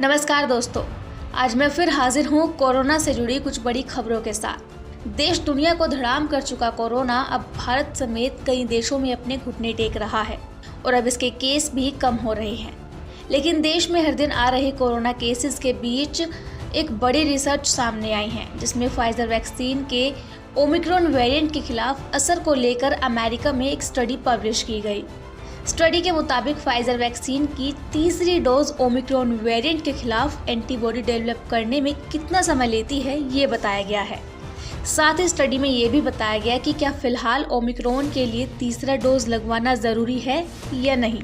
नमस्कार दोस्तों, आज मैं फिर हाजिर हूँ कोरोना से जुड़ी कुछ बड़ी खबरों के साथ। देश दुनिया को धड़ाम कर चुका कोरोना अब भारत समेत कई देशों में अपने घुटने टेक रहा है और अब इसके केस भी कम हो रहे हैं। लेकिन देश में हर दिन आ रहे कोरोना केसेस के बीच एक बड़ी रिसर्च सामने आई है, जिसमें फाइजर वैक्सीन के ओमिक्रॉन वेरिएंट के खिलाफ असर को लेकर अमेरिका में एक स्टडी पब्लिश की गई। स्टडी के मुताबिक फाइजर वैक्सीन की तीसरी डोज ओमिक्रॉन वेरिएंट के खिलाफ एंटीबॉडी डेवलप करने में कितना समय लेती है, ये बताया गया है। साथ ही स्टडी में ये भी बताया गया कि क्या फिलहाल ओमिक्रॉन के लिए तीसरा डोज लगवाना जरूरी है या नहीं।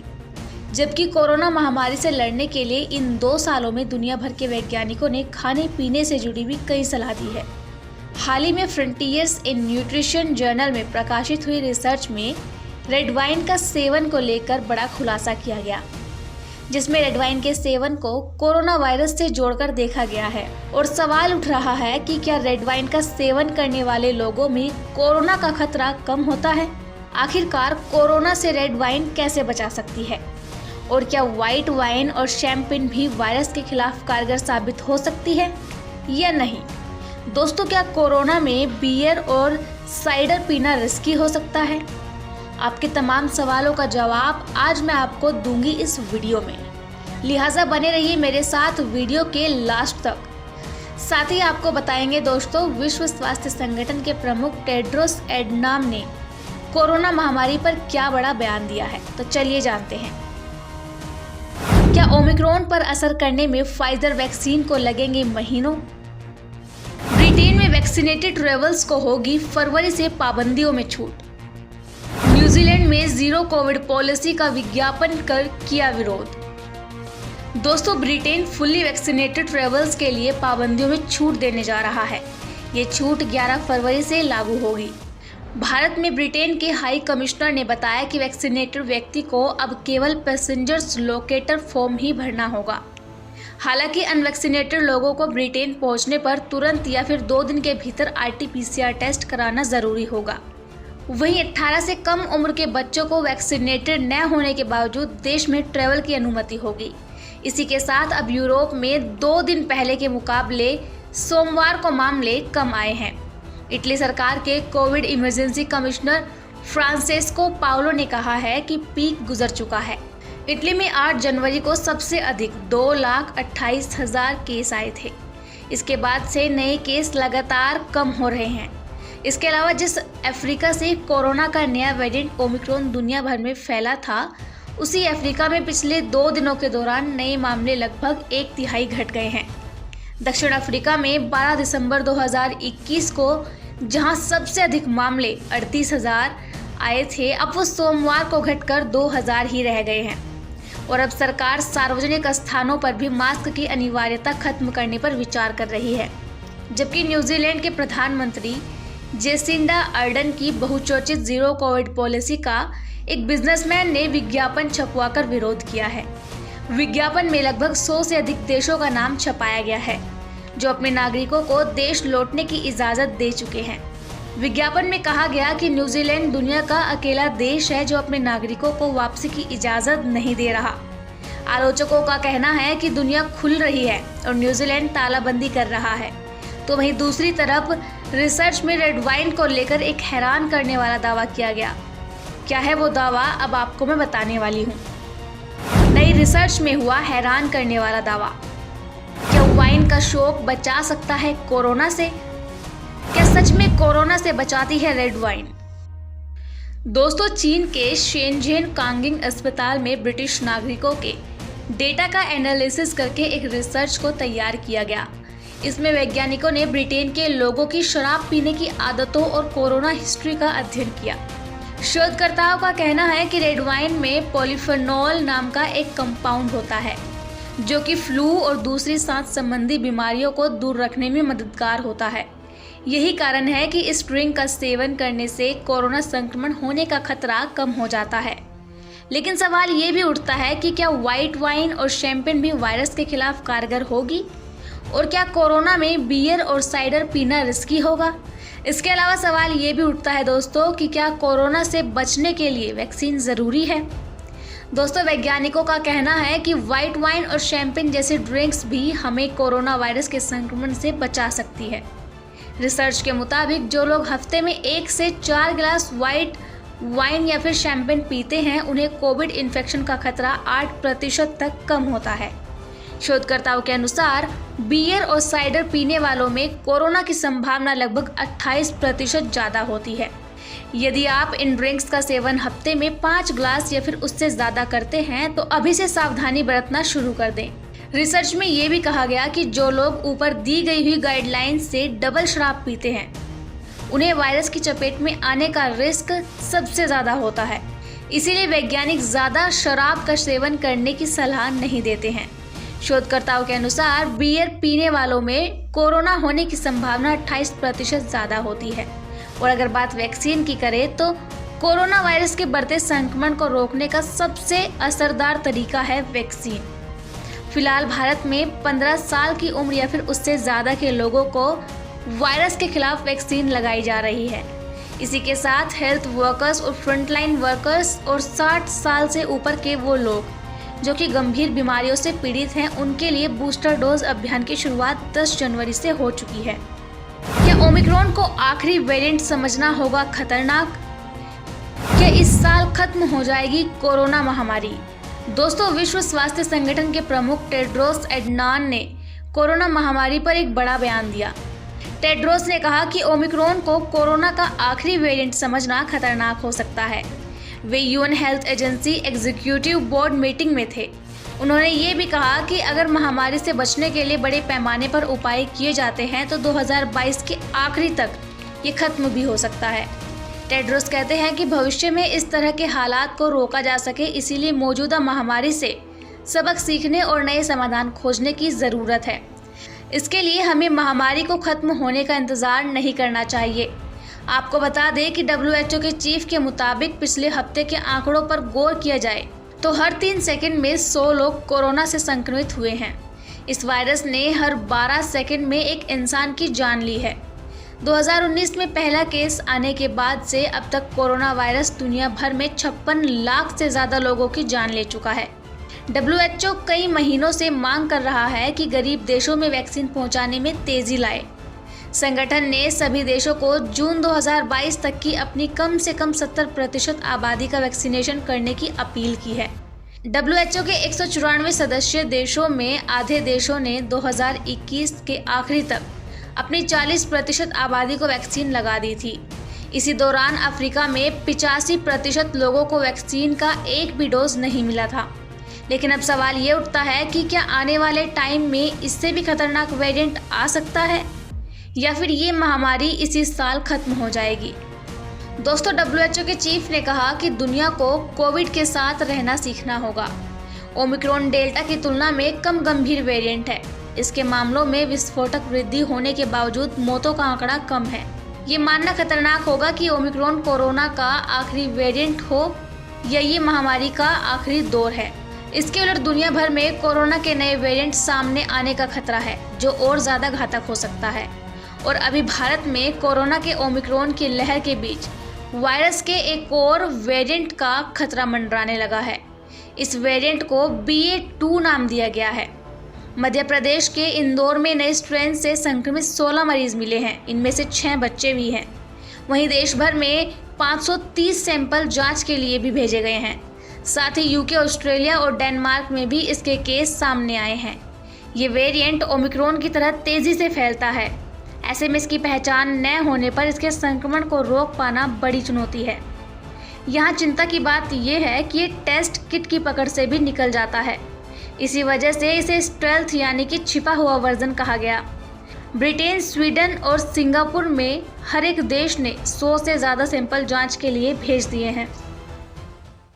जबकि कोरोना महामारी से लड़ने के लिए इन 2 सालों में दुनिया भर के वैज्ञानिकों ने खाने पीने से जुड़ी भी कई सलाह दी है। हाल ही में फ्रंटियर्स इन न्यूट्रिशन जर्नल में प्रकाशित हुई रिसर्च में रेड वाइन का सेवन को लेकर बड़ा खुलासा किया गया, जिसमें रेड वाइन के सेवन को कोरोना वायरस से जोड़कर देखा गया है और सवाल उठ रहा है कि क्या रेड वाइन का सेवन करने वाले लोगों में कोरोना का खतरा कम होता है। आखिरकार कोरोना से रेड वाइन कैसे बचा सकती है और क्या व्हाइट वाइन और शैंपेन भी वायरस के खिलाफ कारगर साबित हो सकती है या नहीं। दोस्तों, क्या कोरोना में बियर और साइडर पीना रिस्की हो सकता है? आपके तमाम सवालों का जवाब आज मैं आपको दूंगी इस वीडियो में, लिहाजा बने रहिए मेरे साथ वीडियो के लास्ट तक। साथ ही आपको बताएंगे दोस्तों, विश्व स्वास्थ्य संगठन के प्रमुख टेड्रोस एडनाम ने कोरोना महामारी पर क्या बड़ा बयान दिया है। तो चलिए जानते हैं, क्या ओमिक्रॉन पर असर करने में फाइजर वैक्सीन को लगेंगे महीनों। ब्रिटेन में वैक्सीनेटेड ट्रेवल्स को होगी फरवरी से पाबंदियों में छूट। न्यूजीलैंड में जीरो कोविड पॉलिसी का विज्ञापन कर किया विरोध। दोस्तों, ब्रिटेन फुल्ली वैक्सीनेटेड ट्रेवल्स के लिए पाबंदियों में छूट देने जा रहा है। ये छूट 11 फरवरी से लागू होगी। भारत में ब्रिटेन के हाई कमिश्नर ने बताया कि वैक्सीनेटेड व्यक्ति को अब केवल पैसेंजर्स लोकेटर फॉर्म ही भरना होगा। हालांकि अनवैक्सीनेटेड लोगों को ब्रिटेन पहुंचने पर तुरंत या फिर 2 दिन के भीतर RT-PCR टेस्ट कराना जरूरी होगा। वहीं 18 से कम उम्र के बच्चों को वैक्सीनेटेड न होने के बावजूद देश में ट्रैवल की अनुमति होगी। इसी के साथ अब यूरोप में 2 दिन पहले के मुकाबले सोमवार को मामले कम आए हैं। इटली सरकार के covid emergency commissioner Francesco Paolo ने कहा है कि पीक गुजर चुका है। इटली में 8 जनवरी को सबसे अधिक 2,28,000 केस आए थे। इसके बाद से नए केस लगातार कम हो रहे हैं। इसके अलावा जिस अफ्रीका से कोरोना का नया वेरिएंट ओमिक्रॉन दुनिया भर में फैला था, उसी अफ्रीका में पिछले 2 दिनों के दौरान नए मामले लगभग 1/3 घट गए हैं। दक्षिण अफ्रीका में 12 दिसंबर 2021 को जहां सबसे अधिक मामले 38,000 आए थे, अब वो सोमवार को घटकर 2,000 ही रह गए हैं। और अब सरकार सार्वजनिक स्थानों पर भी मास्क की अनिवार्यता खत्म करने पर विचार कर रही है। जबकि न्यूजीलैंड के प्रधानमंत्री जेसिंडा अर्डन की बहुचर्चित जीरो कोविड पॉलिसी का एक बिजनेसमैन ने विज्ञापन छपवाकर विरोध किया है। विज्ञापन में लगभग 100 से अधिक देशों का नाम छपाया गया है, जो अपने नागरिकों को देश लौटने की इजाजत दे चुके हैं। विज्ञापन में कहा गया कि न्यूजीलैंड दुनिया का अकेला देश है जो अपने नागरिकों को वापसी की इजाजत नहीं दे रहा। आलोचकों का कहना है कि दुनिया खुल रही है और न्यूजीलैंड तालाबंदी कर रहा है। तो वहीं दूसरी तरफ रिसर्च में रेड वाइन को लेकर एक हैरान करने वाला दावा किया गया। क्या है वो दावा, अब आपको मैं बताने वाली हूँ। नई रिसर्च में हुआ हैरान करने वाला दावा। क्या वाइन का शौक बचा सकता है कोरोना से? क्या सच में कोरोना से बचाती है रेड वाइन? दोस्तों, चीन के शेनझेन कांगिंग अस्पताल में ब्रिटिश नागरिकों के डेटा का एनालिसिस करके एक रिसर्च को तैयार किया गया। इसमें वैज्ञानिकों ने ब्रिटेन के लोगों की शराब पीने की आदतों और कोरोना हिस्ट्री का अध्ययन किया। शोधकर्ताओं का कहना है कि रेड वाइन में पॉलीफेनॉल नाम का एक कंपाउंड होता है, जो कि फ्लू और दूसरी सांस संबंधी बीमारियों को दूर रखने में मददगार होता है। यही कारण है कि इस ड्रिंक का सेवन करने से कोरोना संक्रमण होने का खतरा कम हो जाता है। लेकिन सवाल ये भी उठता है कि क्या व्हाइट वाइन और शैंपेन भी वायरस के खिलाफ कारगर होगी, और क्या कोरोना में बियर और साइडर पीना रिस्की होगा? इसके अलावा सवाल ये भी उठता है दोस्तों कि क्या कोरोना से बचने के लिए वैक्सीन ज़रूरी है? दोस्तों, वैज्ञानिकों का कहना है कि व्हाइट वाइन और शैंपेन जैसे ड्रिंक्स भी हमें कोरोना वायरस के संक्रमण से बचा सकती है। रिसर्च के मुताबिक जो लोग हफ्ते में 1 से 4 गिलास व्हाइट वाइन या फिर शैंपेन पीते हैं, उन्हें कोविड इन्फेक्शन का खतरा 8% तक कम होता है। शोधकर्ताओं के अनुसार बियर और साइडर पीने वालों में कोरोना की संभावना लगभग 28% ज़्यादा होती है। यदि आप इन ड्रिंक्स का सेवन हफ्ते में 5 ग्लास या फिर उससे ज़्यादा करते हैं तो अभी से सावधानी बरतना शुरू कर दें। रिसर्च में ये भी कहा गया कि जो लोग ऊपर दी गई हुई गाइडलाइन से डबल शराब पीते हैं, उन्हें वायरस की चपेट में आने का रिस्क सबसे ज़्यादा होता है। इसीलिए वैज्ञानिक ज़्यादा शराब का सेवन करने की सलाह नहीं देते हैं। शोधकर्ताओं के अनुसार बियर पीने वालों में कोरोना होने की संभावना 28% ज़्यादा होती है। और अगर बात वैक्सीन की करें तो कोरोना वायरस के बढ़ते संक्रमण को रोकने का सबसे असरदार तरीका है वैक्सीन। फिलहाल भारत में 15 साल की उम्र या फिर उससे ज़्यादा के लोगों को वायरस के खिलाफ वैक्सीन लगाई जा रही है। इसी के साथ हेल्थ वर्कर्स और फ्रंटलाइन वर्कर्स और 60 साल से ऊपर के वो लोग जो कि गंभीर बीमारियों से पीड़ित हैं, उनके लिए बूस्टर डोज अभियान की शुरुआत 10 जनवरी से हो चुकी है। क्या ओमिक्रॉन को आखिरी वेरिएंट समझना होगा खतरनाक? क्या इस साल खत्म हो जाएगी कोरोना महामारी? दोस्तों, विश्व स्वास्थ्य संगठन के प्रमुख टेड्रोस एडनॉन ने कोरोना महामारी पर एक बड़ा बयान दिया। टेड्रोस ने कहा कि ओमिक्रॉन को कोरोना का आखिरी वेरिएंट समझना खतरनाक हो सकता है। वे UN health agency executive board meeting में थे। उन्होंने ये भी कहा कि अगर महामारी से बचने के लिए बड़े पैमाने पर उपाय किए जाते हैं तो 2022 के आखिरी तक ये खत्म भी हो सकता है। टेड्रोस कहते हैं कि भविष्य में इस तरह के हालात को रोका जा सके, इसीलिए मौजूदा महामारी से सबक सीखने और नए समाधान खोजने की ज़रूरत है। इसके लिए हमें महामारी को खत्म होने का इंतज़ार नहीं करना चाहिए। आपको बता दें कि WHO के चीफ के मुताबिक पिछले हफ्ते के आंकड़ों पर गौर किया जाए तो हर 3 सेकंड में 100 लोग कोरोना से संक्रमित हुए हैं। इस वायरस ने हर 12 सेकंड में एक इंसान की जान ली है। 2019 में पहला केस आने के बाद से अब तक कोरोना वायरस दुनिया भर में 56 लाख से ज़्यादा लोगों की जान ले चुका है। WHO कई महीनों से मांग कर रहा है कि गरीब देशों में वैक्सीन पहुंचाने में तेज़ी लाए। संगठन ने सभी देशों को जून 2022 तक की अपनी कम से कम 70% आबादी का वैक्सीनेशन करने की अपील की है। WHO के 194 सदस्य देशों में आधे देशों ने 2021 के आखिरी तक अपनी 40% आबादी को वैक्सीन लगा दी थी। इसी दौरान अफ्रीका में 85% लोगों को वैक्सीन का एक भी डोज नहीं मिला था। लेकिन अब सवाल ये उठता है कि क्या आने वाले टाइम में इससे भी खतरनाक वेरिएंट आ सकता है या फिर ये महामारी इसी साल खत्म हो जाएगी? दोस्तों, WHO के चीफ ने कहा कि दुनिया को कोविड के साथ रहना सीखना होगा। ओमिक्रॉन डेल्टा की तुलना में कम गंभीर वेरिएंट है। इसके मामलों में विस्फोटक वृद्धि होने के बावजूद मौतों का आंकड़ा कम है। ये मानना खतरनाक होगा कि ओमिक्रॉन कोरोना का आखिरी वेरिएंट हो या ये महामारी का आखिरी दौर है। इसके उलट दुनिया भर में कोरोना के नए वेरिएंट सामने आने का खतरा है, जो और ज़्यादा घातक हो सकता है। और अभी भारत में कोरोना के ओमिक्रॉन की लहर के बीच वायरस के एक और वेरिएंट का खतरा मंडराने लगा है। इस वेरिएंट को BA.2 नाम दिया गया है। मध्य प्रदेश के इंदौर में नए स्ट्रेन से संक्रमित 16 मरीज मिले हैं। इनमें से 6 बच्चे भी हैं। वहीं देश भर में 530 सैंपल जांच के लिए भी भेजे गए हैं। साथ ही UK, ऑस्ट्रेलिया और डेनमार्क में भी इसके केस सामने आए हैं। ये वेरिएंट ओमिक्रॉन की तरह तेज़ी से फैलता है। ऐसे में इसकी पहचान न होने पर इसके संक्रमण को रोक पाना बड़ी चुनौती है। यहाँ चिंता की बात यह है कि ये टेस्ट किट की पकड़ से भी निकल जाता है। इसी वजह से इसे स्टेल्थ यानी कि छिपा हुआ वर्जन कहा गया। ब्रिटेन, स्वीडन और सिंगापुर में हर एक देश ने 100 से ज़्यादा सैंपल जांच के लिए भेज दिए हैं।